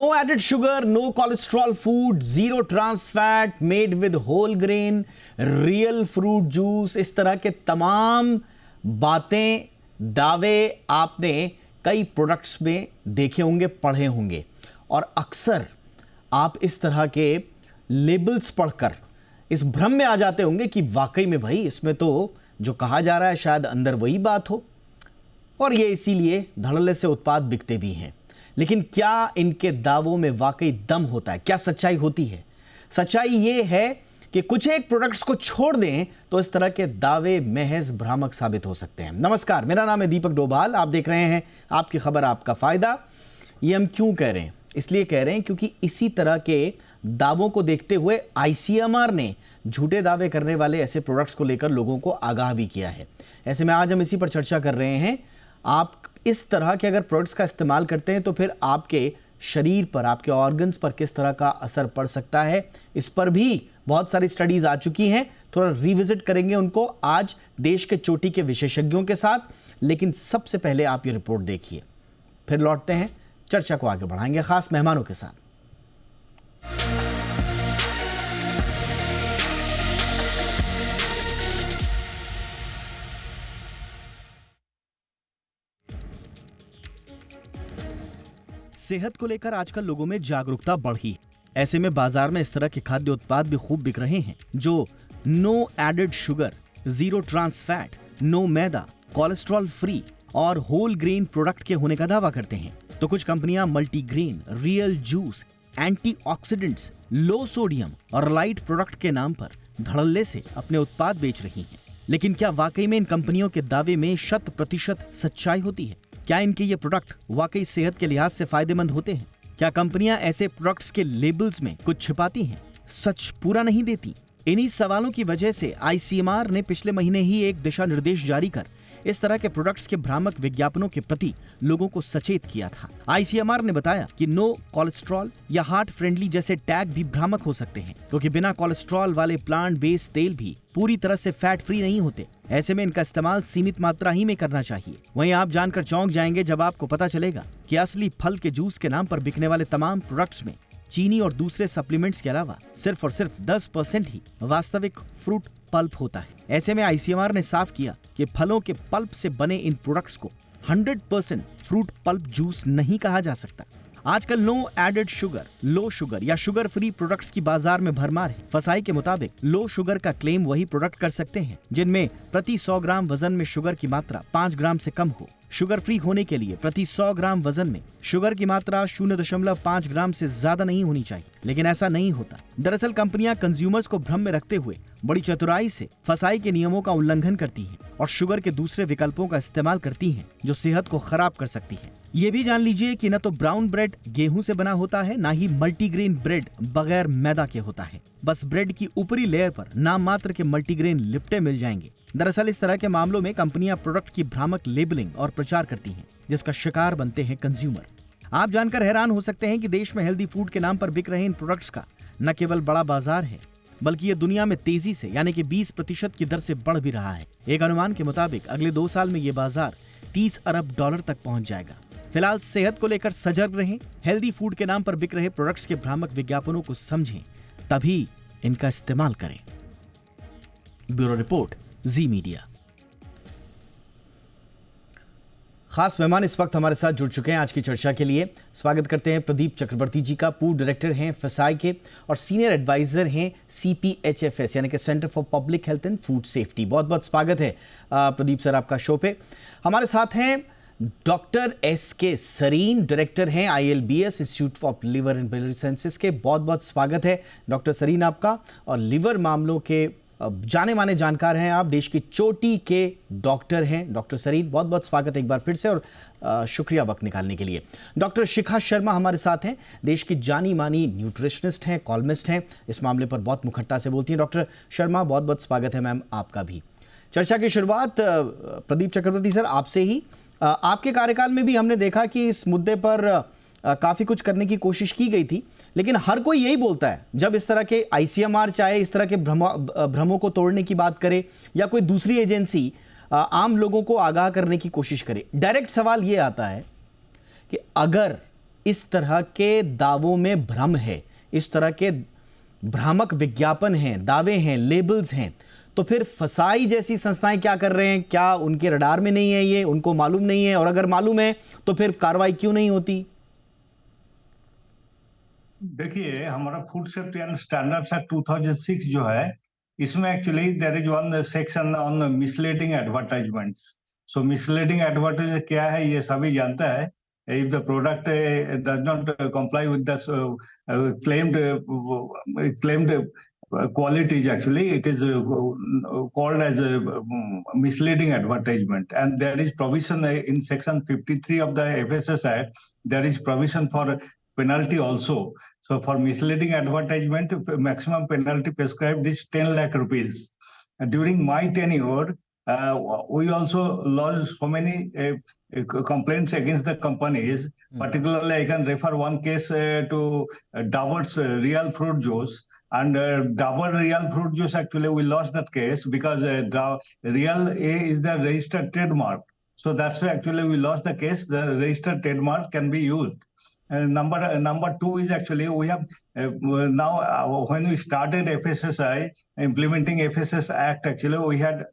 No added sugar, no cholesterol food, zero trans fat, made with whole grain, real fruit juice, इस तरह के तमाम बातें, दावे आपने कई प्रोडक्ट्स में देखे होंगे, पढ़े होंगे। और अक्सर आप इस तरह के लेबल्स पढ़कर इस भ्रम में आ जाते होंगे कि वाकई में भाई इसमें तो जो कहा जा रहा है शायद अंदर वही बात हो, और ये इसीलिए धड़ल्ले से उत्पाद बिकते भी हैं। लेकिन क्या इनके दावों में वाकई दम होता है? क्या सच्चाई होती है? सच्चाई ये है कि कुछ एक प्रोडक्ट्स को छोड़ दें तो इस तरह के दावे महज भ्रामक साबित हो सकते हैं। नमस्कार, मेरा नाम है दीपक डोभाल, आप देख रहे हैं आपकी खबर आपका फायदा। ये हम क्यों कह रहे हैं? इसलिए कह रहे हैं क्योंकि इसी तरह के दावों को देखते हुए आईसीएमआर ने झूठे दावे करने वाले ऐसे प्रोडक्ट्स को लेकर लोगों को आगाह भी किया है। ऐसे में आज हम इसी पर चर्चा कर रहे हैं। आप इस तरह के अगर प्रोडक्ट्स का इस्तेमाल करते हैं तो फिर आपके शरीर पर, आपके ऑर्गन्स पर किस तरह का असर पड़ सकता है, इस पर भी बहुत सारी स्टडीज आ चुकी हैं। थोड़ा रिविजिट करेंगे उनको आज देश के चोटी के विशेषज्ञों के साथ। लेकिन सबसे पहले आप ये रिपोर्ट देखिए, फिर लौटते हैं, चर्चा को आगे बढ़ाएंगे खास मेहमानों के साथ। सेहत को लेकर आजकल लोगों में जागरूकता बढ़ी है। ऐसे में बाजार में इस तरह के खाद्य उत्पाद भी खूब बिक रहे हैं जो no added sugar, zero trans fat, no maida, cholesterol free और होल ग्रेन प्रोडक्ट के होने का दावा करते हैं। तो कुछ कंपनियां multigrain, real juice, antioxidants, low sodium और लाइट प्रोडक्ट के नाम पर धड़ल्ले से अपने उत्पाद बेच रही हैं। लेकिन क्या वाकई में इन कंपनियों के दावे में 100% सच्चाई होती है? क्या इनके ये प्रोडक्ट वाकई सेहत के लिहाज से फायदेमंद होते हैं? क्या कंपनियां ऐसे प्रोडक्ट्स के लेबल्स में कुछ छिपाती हैं, सच पूरा नहीं देती? इन्हीं सवालों की वजह से आईसीएमआर ने पिछले महीने ही एक दिशा निर्देश जारी कर इस तरह के प्रोडक्ट्स के भ्रामक विज्ञापनों के प्रति लोगों को सचेत किया था। आईसीएमआर ने बताया कि नो कोलेस्ट्रॉल या हार्ट फ्रेंडली जैसे टैग भी भ्रामक हो सकते हैं, क्योंकि बिना कोलेस्ट्रॉल वाले प्लांट बेस्ड तेल भी पूरी तरह से फैट फ्री नहीं होते। ऐसे में इनका इस्तेमाल सीमित मात्रा ही में करना चाहिए। वहीं आप जानकर चौंक जाएंगे जब आपको पता चलेगा कि असली फल के जूस के नाम पर बिकने वाले तमाम प्रोडक्ट्स में चीनी और दूसरे सप्लीमेंट्स के अलावा सिर्फ और सिर्फ 10% ही वास्तविक फ्रूट पल्प होता है। ऐसे में आईसीएमआर ने साफ किया कि फलों के पल्प से बने इन प्रोडक्ट्स को 100% फ्रूट पल्प जूस नहीं कहा जा सकता। आजकल no added sugar, low sugar या शुगर फ्री प्रोडक्ट्स की बाजार में भरमार है। फसाई के मुताबिक लो शुगर का क्लेम वही प्रोडक्ट कर सकते हैं जिनमें प्रति 100 ग्राम वजन में शुगर की मात्रा 5 ग्राम से कम हो। शुगर फ्री होने के लिए प्रति 100 ग्राम वजन में शुगर की मात्रा 0.5 ग्राम से ज्यादा नहीं होनी चाहिए, लेकिन ऐसा नहीं होता। दरअसल कंपनियां कंज्यूमर्स को भ्रम में रखते हुए बड़ी चतुराई से फसाई के नियमों का उल्लंघन करती हैं और शुगर के दूसरे विकल्पों का इस्तेमाल करती हैं जो सेहत को खराब कर सकती है। ये भी जान लीजिए कि न तो ब्राउन ब्रेड गेहूं से बना होता है, ना ही मल्टीग्रेन ब्रेड बगैर मैदा के होता है। बस ब्रेड की ऊपरी लेयर पर नाम मात्र के मल्टीग्रेन लिपटे मिल जाएंगे। दरअसल इस तरह के मामलों में कंपनियां प्रोडक्ट की भ्रामक लेबलिंग और प्रचार करती हैं, जिसका शिकार बनते हैं कंज्यूमर। आप जानकर हैरान हो सकते हैं कि देश में हेल्दी फूड के नाम पर बिक रहे इन प्रोडक्ट्स का न केवल बड़ा बाजार है, बल्कि ये दुनिया में तेजी से यानी कि 20% की दर से बढ़ भी रहा है। एक अनुमान के मुताबिक अगले 2 साल में ये बाजार $30 अरब तक पहुंच जाएगा। फिलहाल सेहत को लेकर सजग रहें, हेल्दी फूड के नाम पर बिक रहे प्रोडक्ट्स के भ्रामक विज्ञापनों को समझें, तभी इनका इस्तेमाल करें। ब्यूरो रिपोर्ट, जी मीडिया। खास मेहमान इस वक्त हमारे साथ जुड़ चुके हैं आज की चर्चा के लिए। स्वागत करते हैं प्रदीप चक्रवर्ती जी का। पूर्व डायरेक्टर हैं फसाई के और सीनियर एडवाइजर हैं CPHFS यानी कि centre for public health and food safety. बहुत बहुत स्वागत है प्रदीप सर आपका शो पे। हमारे साथ हैं डॉक्टर SK सरीन, डायरेक्टर हैं ILBS institute of liver and blood sciences के। बहुत बहुत स्वागत है डॉक्टर सरीन आपका। और लिवर मामलों के जाने माने जानकार हैं आप, देश की चोटी के डॉक्टर हैं डॉक्टर सरीन। बहुत बहुत स्वागत है एक बार फिर से और शुक्रिया वक्त निकालने के लिए। डॉक्टर शिखा शर्मा हमारे साथ हैं, देश की जानी मानी न्यूट्रिशनिस्ट हैं, कॉलमिस्ट हैं, इस मामले पर बहुत मुखरता से बोलती हैं। डॉक्टर शर्मा बहुत बहुत स्वागत है मैम आपका भी। चर्चा की शुरुआत प्रदीप चक्रवर्ती सर आपसे ही। आपके कार्यकाल में भी हमने देखा कि इस मुद्दे पर काफ़ी कुछ करने की कोशिश की गई थी, लेकिन हर कोई यही बोलता है जब इस तरह के आईसीएमआर चाहे इस तरह के भ्रमों को तोड़ने की बात करे या कोई दूसरी एजेंसी आम लोगों को आगाह करने की कोशिश करे। डायरेक्ट सवाल ये आता है कि अगर इस तरह के दावों में भ्रम है, इस तरह के भ्रामक विज्ञापन हैं, दावे हैं, लेबल्स हैं, तो फिर फसाई जैसी संस्थाएं क्या कर रहे हैं? क्या उनके रडार में नहीं है ये, उनको मालूम नहीं है? और अगर मालूम है तो फिर कार्रवाई क्यों नहीं होती? देखिए, हमारा food safety and standards act 2006 जो है, इसमें actually there is one section on misleading advertisements. So misleading advertise क्या है ये सभी जानता है। If the product does not comply with the claimed qualities, actually it is called as a misleading advertisement, and there is provision in section 53 of the FSS Act. There is provision for penalty also. So for misleading advertisement, maximum penalty prescribed is 10 lakh rupees. During my tenure, we also lodged so many complaints against the companies. Particularly, I can refer one case to Dabur's Real Fruit Juice. And Dabur Real Fruit Juice, actually, we lost that case because Real A is the registered trademark. So that's why actually we lost the case. The registered trademark can be used. Number two is actually we have now when we started FSSI, implementing FSS Act, actually we had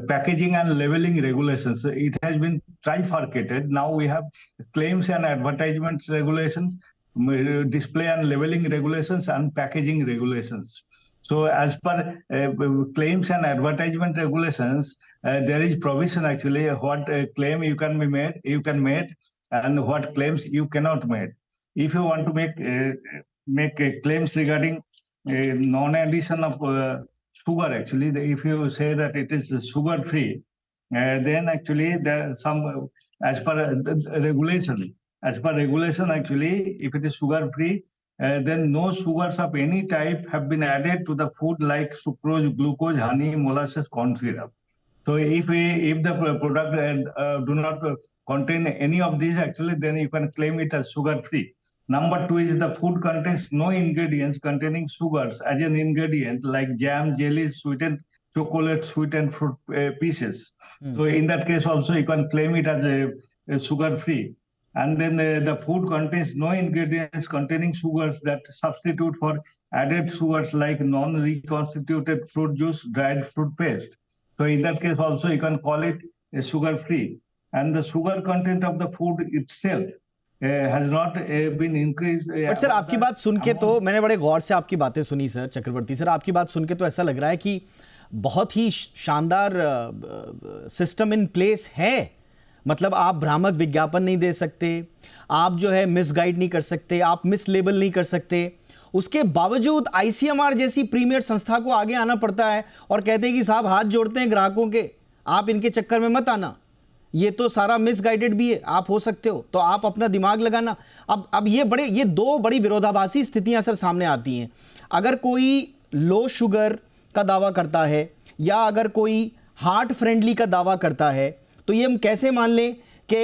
packaging and labeling regulations. It has been trifurcated. Now we have claims and advertisements regulations, display and labeling regulations, and packaging regulations. So as per claims and advertisement regulations, there is provision actually what claim you can make and what claims you cannot make. If you want to make claims regarding non-addition of sugar, actually, if you say that it is sugar-free, then actually there some as per regulation. As per regulation, actually, if it is sugar-free, then no sugars of any type have been added to the food like sucrose, glucose, honey, molasses, corn syrup. So if the product do not contain any of these, actually, then you can claim it as sugar-free. Number two is the food contains no ingredients containing sugars as an ingredient, like jam, jellies, sweetened chocolate, sweetened fruit pieces. So in that case also you can claim it as a sugar-free. And then the food contains no ingredients containing sugars that substitute for added sugars like non-reconstituted fruit juice, dried fruit paste. So in that case also you can call it a sugar-free. And the sugar content of the food itself has not been increased. But sir आपकी बात सुन के तो मैंने बड़े गौर से आपकी बातें सुनी सर चक्रवर्ती सर, आपकी बात सुन के तो ऐसा लग रहा है कि बहुत ही शानदार सिस्टम इन प्लेस है। मतलब आप भ्रामक विज्ञापन नहीं दे सकते, आप जो है मिसगाइड नहीं कर सकते, आप मिस लेबल नहीं कर सकते, उसके बावजूद आईसीएमआर जैसी प्रीमियर संस्था को आगे आना पड़ता है और कहते हैं कि साहब हाथ जोड़ते हैं ग्राहकों के, आप इनके चक्कर में मत आना, ये तो सारा मिसगाइडेड भी है, आप हो सकते हो तो आप अपना दिमाग लगाना। अब ये दो बड़ी विरोधाभासी स्थितियां सर सामने आती हैं। अगर कोई लो शुगर का दावा करता है या अगर कोई हार्ट फ्रेंडली का दावा करता है तो ये हम कैसे मान लें कि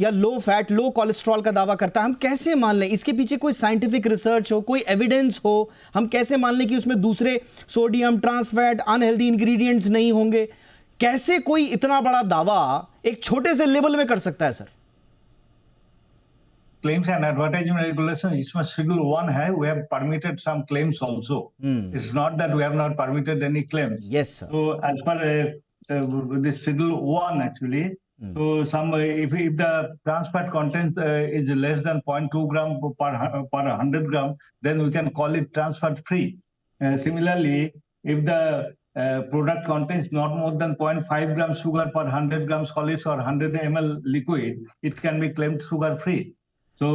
या लो फैट लो कोलेस्ट्रॉल का दावा करता है, हम कैसे मान लें? इसके पीछे कोई साइंटिफिक रिसर्च हो, कोई एविडेंस हो, हम कैसे मान लें कि उसमें दूसरे sodium, trans fat, unhealthy ingredients नहीं होंगे? कैसे कोई इतना बड़ा दावा एक छोटे से लेवल में कर सकता है sir? Claims and advertisement regulations, इसमें Schedule 1 है, we have permitted some claims also. It's not that we have not permitted any claims. Yes, sir. So as per this Schedule 1 actually, so some if the trans fat content is less than 0.2 gram per 100 gram, then we can call it trans fat free. Similarly, if the product contains not more than 0.5 gram sugar per 100 gram solids or 100 ml liquid, it can be claimed sugar free. So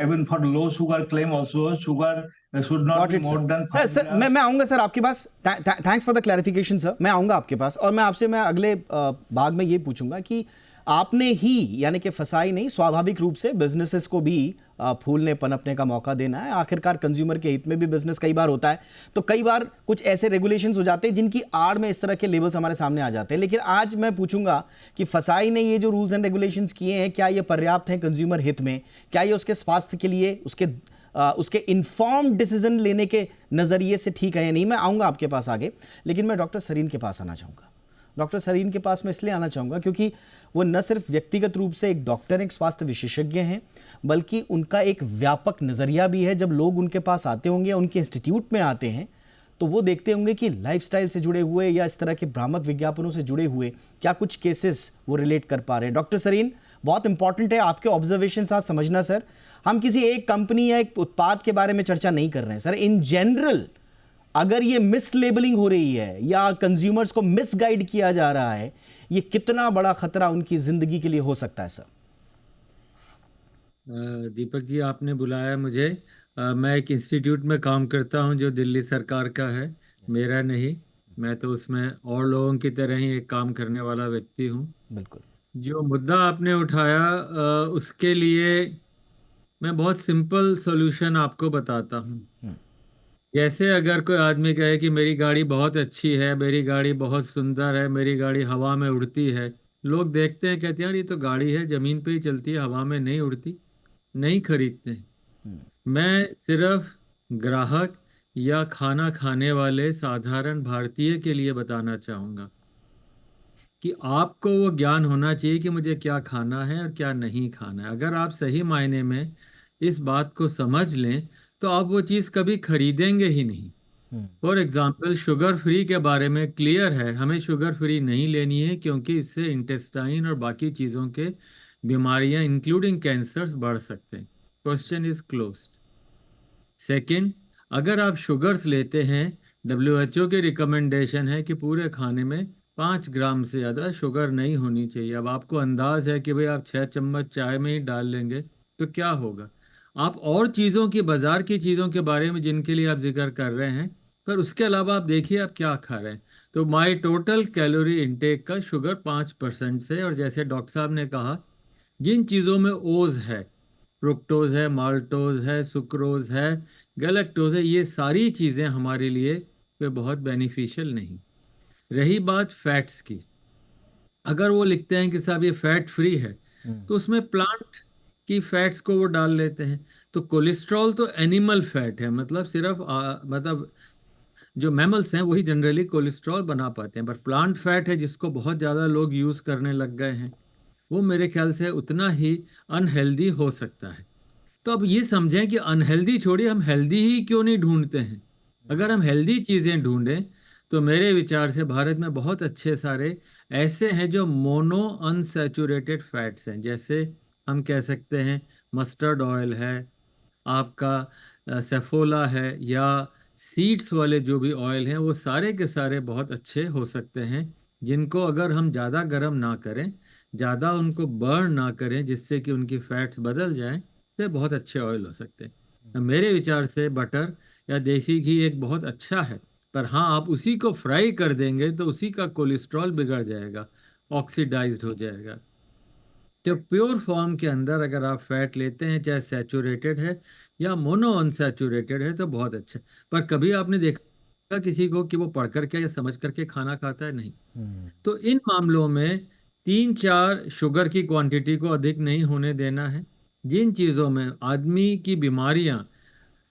even for low sugar claim also, sugar should not be more than 5 sir मैं आऊंगा sir आपके पास। Thanks for the clarification sir, मैं आऊंगा आपके पास और मैं आपसे अगले भाग में ये पूछूंगा कि आपने ही यानी कि फसाई नहीं, स्वाभाविक रूप से बिजनेसेस को भी फूलने पनपने का मौका देना है। आखिरकार कंज्यूमर के हित में भी बिजनेस कई बार होता है, तो कई बार कुछ ऐसे रेगुलेशंस हो जाते हैं जिनकी आड़ में इस तरह के लेबल्स हमारे सामने आ जाते हैं। लेकिन आज मैं पूछूंगा कि फसाई ने ये जो रूल्स एंड रेगुलेशंस किए हैं, क्या ये पर्याप्त हैं कंज्यूमर हित में? क्या ये उसके स्वास्थ्य के लिए, उसके इन्फॉर्म्ड डिसीजन लेने के नज़रिए से ठीक है या नहीं? मैं आऊँगा आपके पास आगे, लेकिन मैं डॉक्टर सरीन के पास आना चाहूँगा। डॉक्टर सरीन के पास मैं इसलिए आना चाहूँगा क्योंकि वो न सिर्फ व्यक्तिगत रूप से एक डॉक्टर, एक स्वास्थ्य विशेषज्ञ हैं, बल्कि उनका एक व्यापक नज़रिया भी है। जब लोग उनके पास आते होंगे, उनके इंस्टीट्यूट में आते हैं, तो वो देखते होंगे कि लाइफस्टाइल से जुड़े हुए या इस तरह के भ्रामक विज्ञापनों से जुड़े हुए क्या कुछ केसेस वो रिलेट कर पा रहे हैं। डॉक्टर सरीन, बहुत इंपॉर्टेंट है आपके ऑब्जर्वेशन साथ समझना सर। हम किसी एक कंपनी या एक उत्पाद के बारे में चर्चा नहीं कर रहे हैं सर। इन जनरल अगर ये मिस लेबलिंग हो रही है या कंज्यूमर्स को मिसगाइड किया जा रहा है, ये कितना बड़ा खतरा उनकी जिंदगी के लिए हो सकता है सर? दीपक जी, आपने बुलाया मुझे। मैं एक इंस्टीट्यूट में काम करता हूं जो दिल्ली सरकार का है, मेरा नहीं। मैं तो उसमें और लोगों की तरह ही एक काम करने वाला व्यक्ति हूं। बिल्कुल। जो मुद्दा आपने उठाया, उसके लिए मैं बहुत सिंपल सॉल्यूशन आपको बताता हूं। जैसे अगर कोई आदमी कहे कि मेरी गाड़ी बहुत अच्छी है, मेरी गाड़ी बहुत सुंदर है, मेरी गाड़ी हवा में उड़ती है, लोग देखते हैं, कहते हैं यार ये तो गाड़ी है, जमीन पे ही चलती है, हवा में नहीं उड़ती, नहीं खरीदते हैं। मैं सिर्फ ग्राहक या खाना खाने वाले साधारण भारतीय के लिए बताना चाहूँगा कि आपको वो ज्ञान होना चाहिए कि मुझे क्या खाना है और क्या नहीं खाना है। अगर आप सही मायने में इस बात को समझ लें तो आप वो चीज़ कभी खरीदेंगे ही नहीं। फॉर एग्जाम्पल, शुगर फ्री के बारे में क्लियर है, हमें शुगर फ्री नहीं लेनी है क्योंकि इससे इंटेस्टाइन और बाकी चीज़ों के बीमारियां इंक्लूडिंग कैंसर्स बढ़ सकते हैं। Question is closed. सेकंड, अगर आप शुगर्स लेते हैं, WHO की रिकमेंडेशन है कि पूरे खाने में 5 ग्राम से ज़्यादा शुगर नहीं होनी चाहिए। अब आपको अंदाज है कि भाई आप 6 चम्मच चाय में ही डाल लेंगे तो क्या होगा। आप और चीज़ों की, बाजार की चीज़ों के बारे में जिनके लिए आप जिक्र कर रहे हैं, पर उसके अलावा आप देखिए आप क्या खा रहे हैं। तो माई टोटल कैलोरी इंटेक का शुगर 5% से, और जैसे डॉक्टर साहब ने कहा, जिन चीज़ों में ओज है, फ्रुक्टोज है, माल्टोज है, सुक्रोज है, गैलेक्टोज है, ये सारी चीज़ें हमारे लिए वे बहुत बेनिफिशियल नहीं। रही बात फैट्स की, अगर वो लिखते हैं कि साहब ये फैट फ्री है तो उसमें प्लांट की फैट्स को वो डाल लेते हैं। तो कोलेस्ट्रॉल तो एनिमल फैट है, मतलब सिर्फ मतलब जो मैमल्स हैं वही जनरली कोलेस्ट्रॉल बना पाते हैं, पर प्लांट फैट है जिसको बहुत ज़्यादा लोग यूज़ करने लग गए हैं, वो मेरे ख्याल से उतना ही अनहेल्दी हो सकता है। तो अब ये समझें कि अनहेल्दी छोड़िए, हम हेल्दी ही क्यों नहीं ढूंढते हैं। अगर हम हेल्दी चीज़ें ढूंढें तो मेरे विचार से भारत में बहुत अच्छे सारे ऐसे हैं जो मोनो अनसैचुरेटेड फैट्स हैं। जैसे हम कह सकते हैं मस्टर्ड ऑयल है, आपका सेफोला है, या सीड्स वाले जो भी ऑयल हैं, वो सारे के सारे बहुत अच्छे हो सकते हैं, जिनको अगर हम ज़्यादा गर्म ना करें, ज़्यादा उनको बर्न ना करें जिससे कि उनकी फैट्स बदल जाएं, तो बहुत अच्छे ऑयल हो सकते हैं। मेरे विचार से बटर या देसी घी एक बहुत अच्छा है, पर हाँ, आप उसी को फ्राई कर देंगे तो उसी का कोलेस्ट्रॉल बिगड़ जाएगा, ऑक्सीडाइज्ड हो जाएगा। तो प्योर फॉर्म के अंदर अगर आप फैट लेते हैं, चाहे सैचुरेटेड है या मोनो अनसैचुरेटेड है, तो बहुत अच्छा। पर कभी आपने देखा किसी को कि वो पढ़ करके या समझ करके खाना खाता है? नहीं। तो इन मामलों में 3-4 शुगर की क्वांटिटी को अधिक नहीं होने देना है। जिन चीज़ों में आदमी की बीमारियां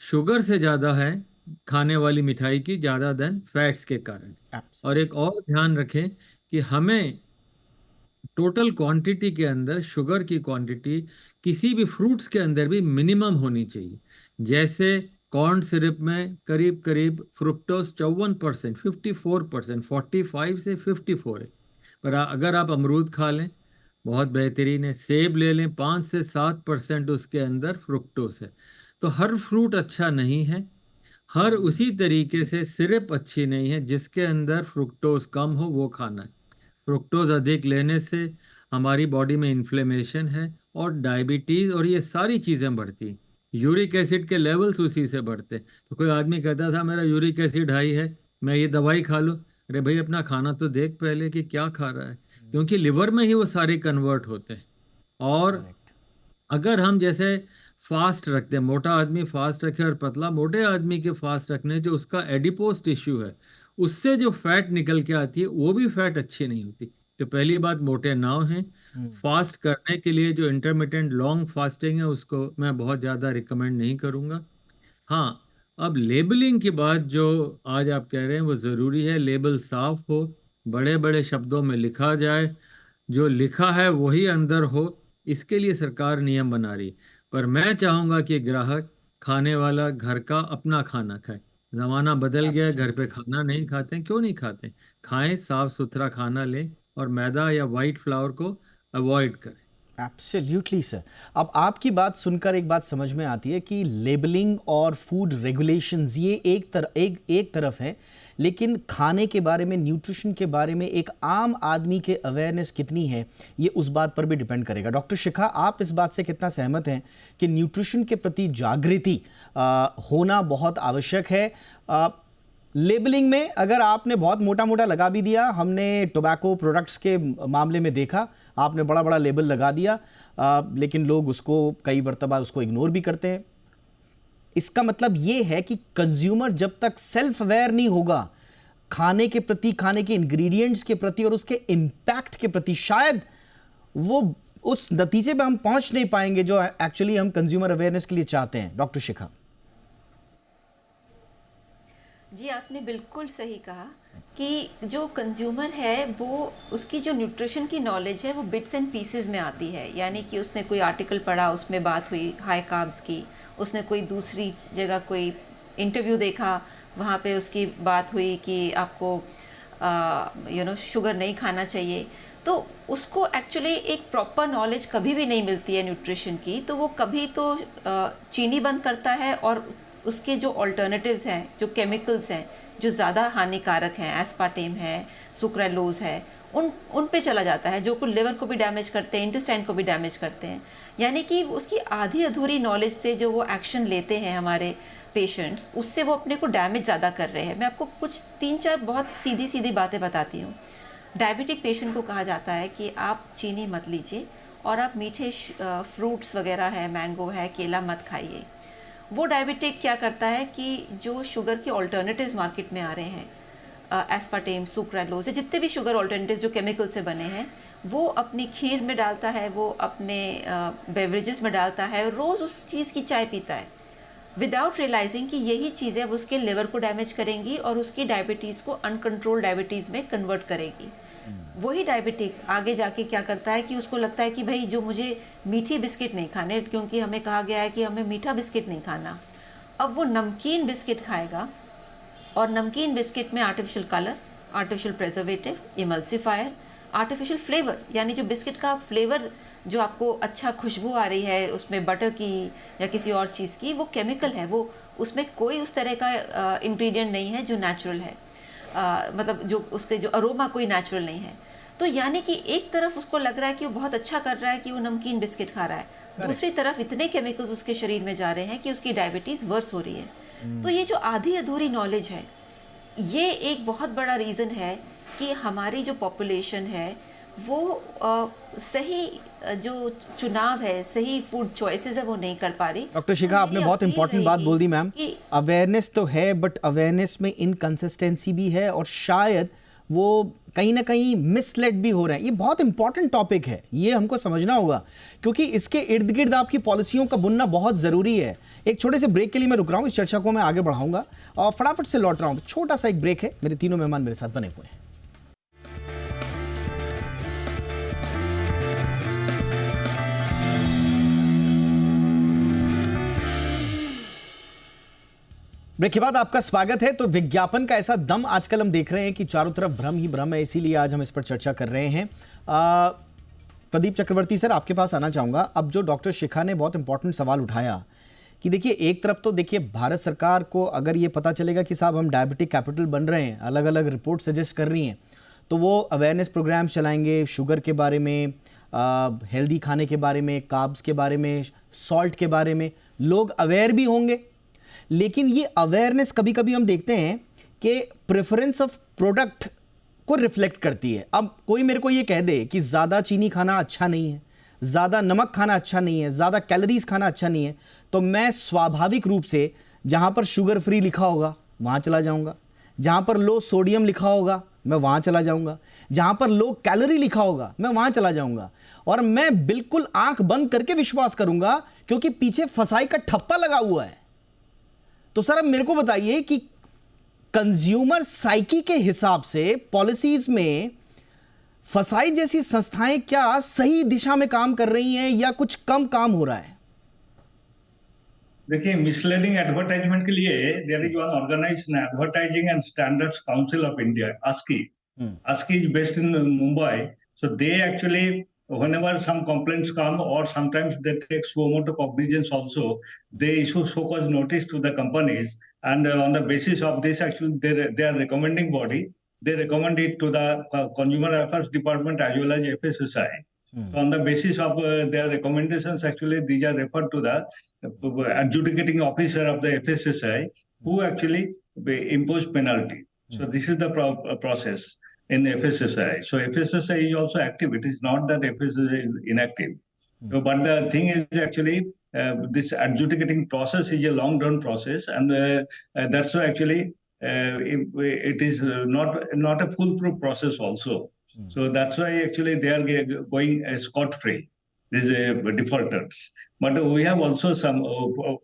शुगर से ज़्यादा है, खाने वाली मिठाई की ज़्यादा देन फैट्स के कारण। और एक और ध्यान रखें कि हमें टोटल क्वांटिटी के अंदर शुगर की क्वांटिटी किसी भी फ्रूट्स के अंदर भी मिनिमम होनी चाहिए। जैसे कॉर्न सिरप में करीब करीब फ्रुक्टोज 54%, 54%, 45 से 54 है। पर अगर आप अमरूद खा लें, बहुत बेहतरीन है। सेब ले लें, 5 से 7% उसके अंदर फ्रुक्टोज है। तो हर फ्रूट अच्छा नहीं है, हर उसी तरीके से सिरप अच्छी नहीं है। जिसके अंदर फ्रुक्टोज कम हो वो खाना है। फ्रुक्टोज अधिक लेने से हमारी बॉडी में इन्फ्लेमेशन है और डायबिटीज़ और ये सारी चीज़ें बढ़ती हैं। यूरिक एसिड के लेवल्स उसी से बढ़ते। तो कोई आदमी कहता था मेरा यूरिक एसिड हाई है, मैं ये दवाई खा लूँ। अरे भाई, अपना खाना तो देख पहले कि क्या खा रहा है, क्योंकि लिवर में ही वो सारे कन्वर्ट होते हैं। और अगर हम जैसे फास्ट रखते हैं, मोटा आदमी फास्ट रखे और पतला, मोटे आदमी के फास्ट रखने जो उसका एडिपोज टिश्यू है उससे जो फैट निकल के आती है वो भी फैट अच्छी नहीं होती। तो पहली बात, मोटे ना हैं। फास्ट करने के लिए जो इंटरमिटेंट लॉन्ग फास्टिंग है उसको मैं बहुत ज़्यादा रिकमेंड नहीं करूँगा। हाँ, अब लेबलिंग की बात जो आज आप कह रहे हैं वो ज़रूरी है, लेबल साफ हो, बड़े बड़े शब्दों में लिखा जाए, जो लिखा है वही अंदर हो, इसके लिए सरकार नियम बना रही। पर मैं चाहूंगा कि ग्राहक, खाने वाला घर का अपना खाना खाए। जमाना बदल गया है, घर पे एब्सोल्युटली, खाना नहीं खाते हैं, क्यों नहीं खाते? खाएं, साफ सुथरा खाना लें और मैदा या वाइट फ्लावर को अवॉइड करें। Absolutely sir. अब आपकी बात सुनकर एक बात समझ में आती है कि लेबलिंग और फूड रेगुलेशंस ये एक तरफ है, लेकिन खाने के बारे में, न्यूट्रिशन के बारे में एक आम आदमी के अवेयरनेस कितनी है, ये उस बात पर भी डिपेंड करेगा। डॉक्टर शिखा, आप इस बात से कितना सहमत हैं कि न्यूट्रिशन के प्रति जागृति होना बहुत आवश्यक है? लेबलिंग में अगर आपने बहुत मोटा मोटा लगा भी दिया, हमने टोबैको प्रोडक्ट्स के मामले में देखा, आपने बड़ा बड़ा लेबल लगा दिया, लेकिन लोग उसको कई मरतबा उसको इग्नोर भी करते हैं। इसका मतलब ये है कि कंज्यूमर जब तक सेल्फ अवेयर नहीं होगा खाने के प्रति, खाने के इंग्रेडिएंट्स के प्रति और उसके इम्पैक्ट के प्रति, शायद वो उस नतीजे पे हम पहुंच नहीं पाएंगे जो एक्चुअली हम कंज्यूमर अवेयरनेस के लिए चाहते हैं। डॉक्टर शिखा। जी, आपने बिल्कुल सही कहा कि जो कंज्यूमर है वो, उसकी जो न्यूट्रिशन की नॉलेज है वो बिट्स एंड पीसेस में आती है। यानी कि उसने कोई आर्टिकल पढ़ा, उसमें बात हुई हाई कार्ब्स की, उसने कोई दूसरी जगह कोई इंटरव्यू देखा, वहाँ पे उसकी बात हुई कि आपको शुगर नहीं खाना चाहिए। तो उसको एक्चुअली एक प्रॉपर नॉलेज कभी भी नहीं मिलती है न्यूट्रिशन की, तो वो कभी तो चीनी बंद करता है और उसके जो ऑल्टरनेटिव्स हैं, जो केमिकल्स हैं जो ज़्यादा हानिकारक हैं, एस्पार्टेम है, सुक्रालोज है, उन पे चला जाता है, जो कुछ लिवर को भी डैमेज करते हैं, इंटेस्टाइन को भी डैमेज करते हैं। यानी कि उसकी आधी अधूरी नॉलेज से जो वो एक्शन लेते हैं हमारे पेशेंट्स, उससे वो अपने को डैमेज ज़्यादा कर रहे हैं। मैं आपको कुछ 3-4 बहुत सीधी सीधी बातें बताती हूँ। डायबिटिक पेशेंट को कहा जाता है कि आप चीनी मत लीजिए और आप मीठे फ्रूट्स वगैरह है, मैंगो है, केला मत खाइए। वो डायबिटिक क्या करता है कि जो शुगर के ऑल्टरनेटिव्स मार्केट में आ रहे हैं, एस्पार्टेम, सुक्रालोज, जितने भी शुगर ऑल्टरनेटिव्स जो केमिकल से बने हैं, वो अपनी खीर में डालता है, वो अपने बेवरेजेस में डालता है, रोज़ उस चीज़ की चाय पीता है विदाउट रियलाइजिंग कि यही चीज़ें अब उसके लिवर को डैमेज करेंगी और उसकी डायबिटीज़ को अनकंट्रोल डायबिटीज़ में कन्वर्ट करेगी। वही डायबिटिक आगे जाके क्या करता है कि उसको लगता है कि भाई जो मुझे मीठी बिस्किट नहीं खाने, क्योंकि हमें कहा गया है कि हमें मीठा बिस्किट नहीं खाना, अब वो नमकीन बिस्किट खाएगा और नमकीन बिस्किट में artificial colour, artificial preservative, emulsifier, artificial flavour, यानी जो बिस्किट का फ्लेवर जो आपको अच्छा खुशबू आ रही है उसमें बटर की या किसी और चीज़ की, वो केमिकल है, वो उसमें कोई उस तरह का इंग्रेडिएंट नहीं है जो नेचुरल है, मतलब जो उसके जो अरोमा कोई नेचुरल नहीं है। तो यानी कि एक तरफ उसको लग रहा है कि वो बहुत अच्छा कर रहा है कि वो नमकीन बिस्किट खा रहा है, दूसरी तरफ इतने केमिकल्स उसके शरीर में जा रहे हैं कि उसकी डायबिटीज़ वर्स हो रही है। तो ये जो आधी अधूरी नॉलेज है, ये एक बहुत बड़ा रीज़न है कि हमारी जो पॉपुलेशन है वो सही जो चुनाव है, सही फूड चॉइसेस है, वो नहीं कर पा रही। डॉक्टर शिखा, आपने बहुत इंपॉर्टेंट बात बोल दी मैम। अवेयरनेस तो है, बट अवेयरनेस में इनकंसिस्टेंसी भी है और शायद वो कहीं ना कहीं मिसलेड भी हो रहे हैं। ये बहुत इंपॉर्टेंट टॉपिक है, ये हमको समझना होगा, क्योंकि इसके इर्द गिर्द आपकी पॉलिसियों का बुनना बहुत ज़रूरी है। एक छोटे से ब्रेक के लिए मैं रुक रहा हूँ, इस चर्चा को मैं आगे बढ़ाऊंगा और फटाफट से लौट रहा हूँ। छोटा सा एक ब्रेक है, मेरे तीनों मेहमान मेरे साथ बने हुए हैं। ब्रेक के बाद आपका स्वागत है। तो विज्ञापन का ऐसा दम आजकल हम देख रहे हैं कि चारों तरफ भ्रम ही भ्रम है, इसीलिए आज हम इस पर चर्चा कर रहे हैं। प्रदीप चक्रवर्ती सर, आपके पास आना चाहूँगा। अब जो डॉक्टर शिखा ने बहुत इंपॉर्टेंट सवाल उठाया कि देखिए, एक तरफ तो देखिए भारत सरकार को अगर ये पता चलेगा कि साहब हम डायबिटिक कैपिटल बन रहे हैं, अलग अलग रिपोर्ट सजेस्ट कर रही हैं, तो वो अवेयरनेस प्रोग्राम्स चलाएंगे शुगर के बारे में, हेल्दी खाने के बारे में, कार्ब्स के बारे में, सॉल्ट के बारे में, लोग अवेयर भी होंगे। लेकिन ये अवेयरनेस कभी कभी हम देखते हैं कि प्रेफरेंस ऑफ प्रोडक्ट को रिफ्लेक्ट करती है। अब कोई मेरे को ये कह दे कि ज़्यादा चीनी खाना अच्छा नहीं है, ज़्यादा नमक खाना अच्छा नहीं है, ज़्यादा कैलोरीज खाना अच्छा नहीं है, तो मैं स्वाभाविक रूप से जहाँ पर शुगर फ्री लिखा होगा वहाँ चला जाऊँगा, जहाँ पर लो सोडियम लिखा होगा मैं वहाँ चला जाऊँगा, जहाँ पर लो कैलोरी लिखा होगा मैं वहाँ चला जाऊँगा, और मैं बिल्कुल आंख बंद करके विश्वास करूँगा क्योंकि पीछे फसाई का ठप्पा लगा हुआ है। तो सर अब मेरे को बताइए कि कंज्यूमर साइकी के हिसाब से पॉलिसीज में फसाई जैसी संस्थाएं क्या सही दिशा में काम कर रही हैं या कुछ कम काम हो रहा है? देखिए, मिसलीडिंग एडवर्टाइजमेंट के लिए there is one organisation, advertising and standards council of India, ASCI. ASCI is based in Mumbai. So they actually, whenever some complaints come, or sometimes they take suo motu cognizance also, they issue so-called notice to the companies, and on the basis of this, actually, they are recommending body. They recommend it to the Consumer Affairs Department as well as FSSAI. So on the basis of their recommendations, actually, these are referred to the adjudicating officer of the FSSAI, who actually impose penalty. So this is the process in the FSSAI. So FSSAI is also active. It is not that FSSAI is inactive. So, but the thing is actually this adjudicating process is a long-run process, and that's why actually it is not a foolproof process also. So that's why actually they are going scot-free, these defaulters. But we have also some,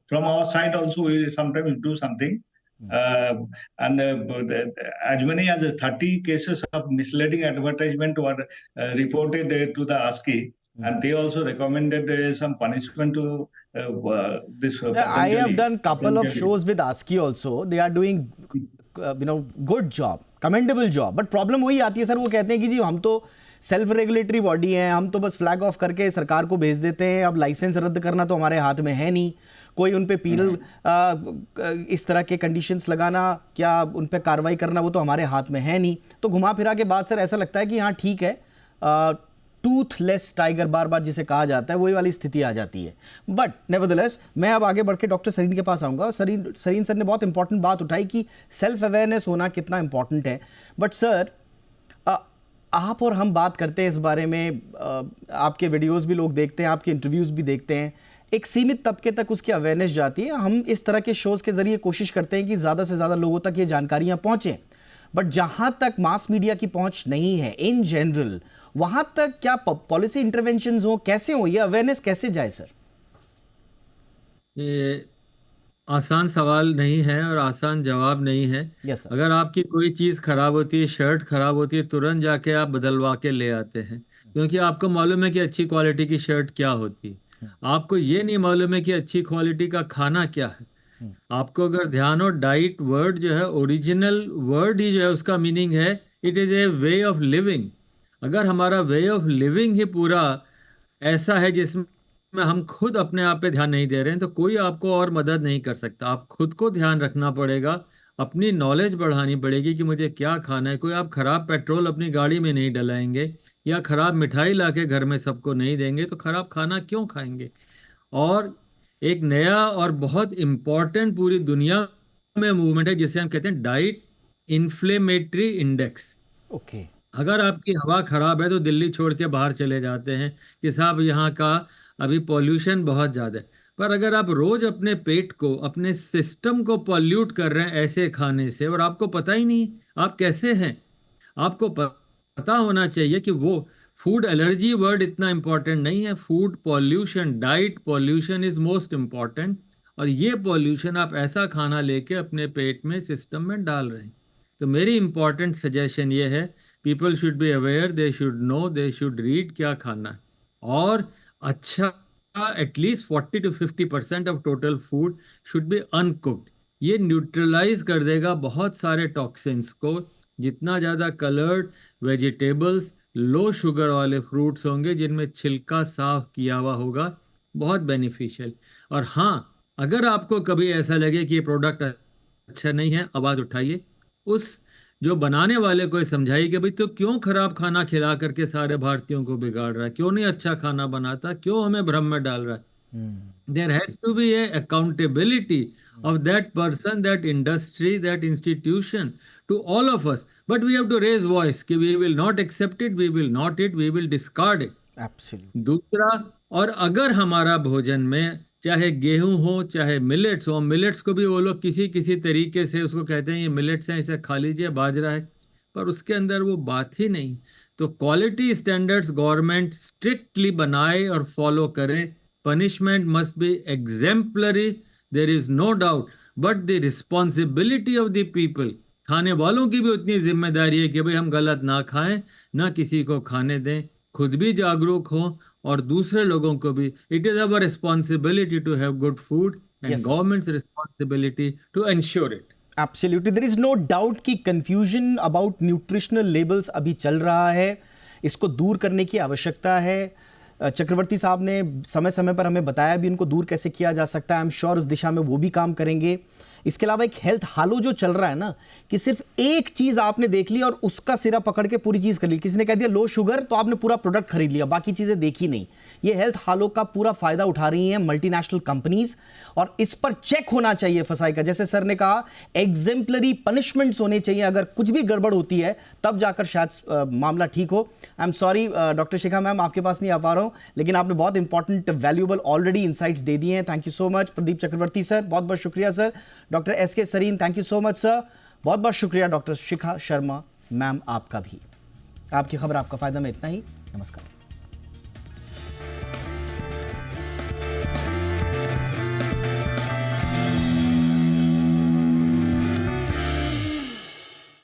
from our side also, we sometimes do something. And as many as 30 cases of misleading advertisement were reported to the ASCI. And they also recommended some punishment to this. I have done couple of shows with ASCI also. They are doing good job, commendable job. But problem वही आती है sir, वो कहते हैं कि जी हम तो self regulatory body हैं, हम तो बस फ्लैग ऑफ करके सरकार को भेज देते हैं, अब लाइसेंस रद्द करना तो हमारे हाथ में है नहीं, कोई उन पे पीनल इस तरह के कंडीशंस लगाना, क्या उन पे कार्रवाई करना, वो तो हमारे हाथ में है नहीं. तो घुमा फिरा के बाद सर ऐसा लगता है कि हाँ ठीक है, टूथलेस टाइगर बार बार जिसे कहा जाता है, वही वाली स्थिति आ जाती है. बट नेवरदलेस मैं अब आगे बढ़ के डॉक्टर सरीन के पास आऊँगा. सरीन सर ने बहुत इंपॉर्टेंट बात उठाई कि सेल्फ अवेयरनेस होना कितना इंपॉर्टेंट है. बट सर आप और हम बात करते हैं इस बारे में, आपके वीडियोस भी लोग देखते हैं, आपके इंटरव्यूज़ भी देखते हैं, एक सीमित तबके तक उसकी अवेयरनेस जाती है. हम इस तरह के शोज़ के ज़रिए कोशिश करते हैं कि ज़्यादा से ज़्यादा लोगों तक ये जानकारियाँ पहुँचें. बट जहाँ तक मास मीडिया की पहुँच नहीं है इन जनरल, वहाँ तक क्या पॉलिसी इंटरवेंशंस हो, कैसे हो, ये अवेयरनेस कैसे जाए सर? ये आसान सवाल नहीं है और आसान जवाब नहीं है. Yes, sir. अगर आपकी कोई चीज़ खराब होती है, शर्ट खराब होती है, तुरंत जाके आप बदलवा के ले आते हैं, क्योंकि आपको मालूम है कि अच्छी क्वालिटी की शर्ट क्या होती है. आपको ये नहीं मालूम है कि अच्छी क्वालिटी का खाना क्या है. आपको अगर ध्यान हो, डाइट वर्ड जो है, ओरिजिनल वर्ड ही जो है उसका मीनिंग है it is a way of living. अगर हमारा वे ऑफ लिविंग ही पूरा ऐसा है जिसमें हम खुद अपने आप पे ध्यान नहीं दे रहे हैं, तो कोई आपको और मदद नहीं कर सकता. आप खुद को ध्यान रखना पड़ेगा, अपनी नॉलेज बढ़ानी पड़ेगी कि मुझे क्या खाना है. कोई आप खराब पेट्रोल अपनी गाड़ी में नहीं डलाएंगे या खराब मिठाई लाके घर में सबको नहीं देंगे, तो खराब खाना क्यों खाएंगे. और एक नया और बहुत इम्पॉर्टेंट पूरी दुनिया में मूवमेंट है जिसे हम कहते हैं डाइट इन्फ्लेमेटरी इंडेक्स. ओके. अगर आपकी हवा खराब है तो दिल्ली छोड़ के बाहर चले जाते हैं कि साहब यहाँ का अभी पॉल्यूशन बहुत ज़्यादा है. पर अगर आप रोज अपने पेट को, अपने सिस्टम को पॉल्यूट कर रहे हैं ऐसे खाने से, और आपको पता ही नहीं आप कैसे हैं, आपको पता होना चाहिए कि वो फूड एलर्जी वर्ड इतना इम्पॉर्टेंट नहीं है. Food pollution, diet pollution is most important. और ये पॉल्यूशन आप ऐसा खाना लेके अपने पेट में, सिस्टम में डाल रहे हैं. तो मेरी इम्पॉर्टेंट सजेशन ये है, people should be aware, they should know, they should read क्या खाना है. और अच्छा at least 40 to 50% of total food should be uncooked. ये न्यूट्रलाइज कर देगा बहुत सारे टॉक्सिन्स को. जितना ज़्यादा कलर्ड वेजिटेबल्स, लो शुगर वाले फ्रूट्स होंगे जिनमें छिलका साफ किया हुआ होगा, बहुत बेनिफिशियल. और हाँ, अगर आपको कभी ऐसा लगे कि ये प्रोडक्ट अच्छा नहीं है, आवाज़ उठाइए, उस जो बनाने वाले को समझाइए कि भाई तो क्यों खराब खाना खिला करके सारे भारतीयों को बिगाड़ रहा है, क्यों नहीं अच्छा खाना बनाता, क्यों हमें भ्रम में डाल रहा है. There has to be a accountability of that person, that industry, that institution to all of us. But we have to raise voice कि we will not accept it, we will not it, we will discard it. Absolutely. दूसरा, और अगर हमारा भोजन में चाहे गेहूं हो चाहे मिलेट्स हो, मिलेट्स को भी वो लोग किसी तरीके से उसको कहते हैं ये मिलेट्स हैं, इसे खा लीजिए, बाजरा है, पर उसके अंदर वो बात ही नहीं. तो क्वालिटी स्टैंडर्ड्स गवर्नमेंट स्ट्रिक्टली बनाए और फॉलो करे. Punishment must be exemplary, there is no doubt, but the responsibility of the people खाने वालों की भी उतनी जिम्मेदारी है कि भाई हम गलत ना खाएं, ना किसी को खाने दें, खुद भी जागरूक हो और दूसरे लोगों को भी। It is our responsibility to have good food and Yes. Government's responsibility to ensure it. Absolutely, there is no doubt कि कंफ्यूजन अबाउट न्यूट्रिशनल लेबल्स अभी चल रहा है, इसको दूर करने की आवश्यकता है। चक्रवर्ती साहब ने समय समय पर हमें बताया भी इनको दूर कैसे किया जा सकता है। आई एम श्योर उस दिशा में वो भी काम करेंगे। इसके अलावा एक हेल्थ हालो जो चल रहा है ना, कि सिर्फ एक चीज आपने देख ली और उसका सिरा पकड़ के पूरी चीज कर ली। किसी ने कह दिया लो शुगर तो आपने पूरा प्रोडक्ट खरीद लिया, बाकी चीजें देखी नहीं। ये हेल्थ हालो का पूरा फायदा उठा रही हैं मल्टीनेशनल कंपनीज, और इस पर चेक होना चाहिए फसाई का। जैसे सर ने कहा, एग्जेम्पलरी पनिशमेंट्स होने चाहिए, अगर कुछ भी गड़बड़ होती है तब जाकर शायद मामला ठीक हो। I am sorry doctor Shikha ma'am, आपके पास नहीं आ पा रहा हूं, लेकिन आपने बहुत इंपॉर्टेंट वैल्यूएबल ऑलरेडी इनसाइट्स दे दिए हैं। Thank you so much. Pradeep Chakraborty sir, बहुत बहुत शुक्रिया सर। Doctor S K. Sarin, thank you so much sir. बहुत बहुत शुक्रिया डॉक्टर शिखा शर्मा मैम, आपका भी। आपकी खबर आपका फायदा में इतना ही। नमस्कार।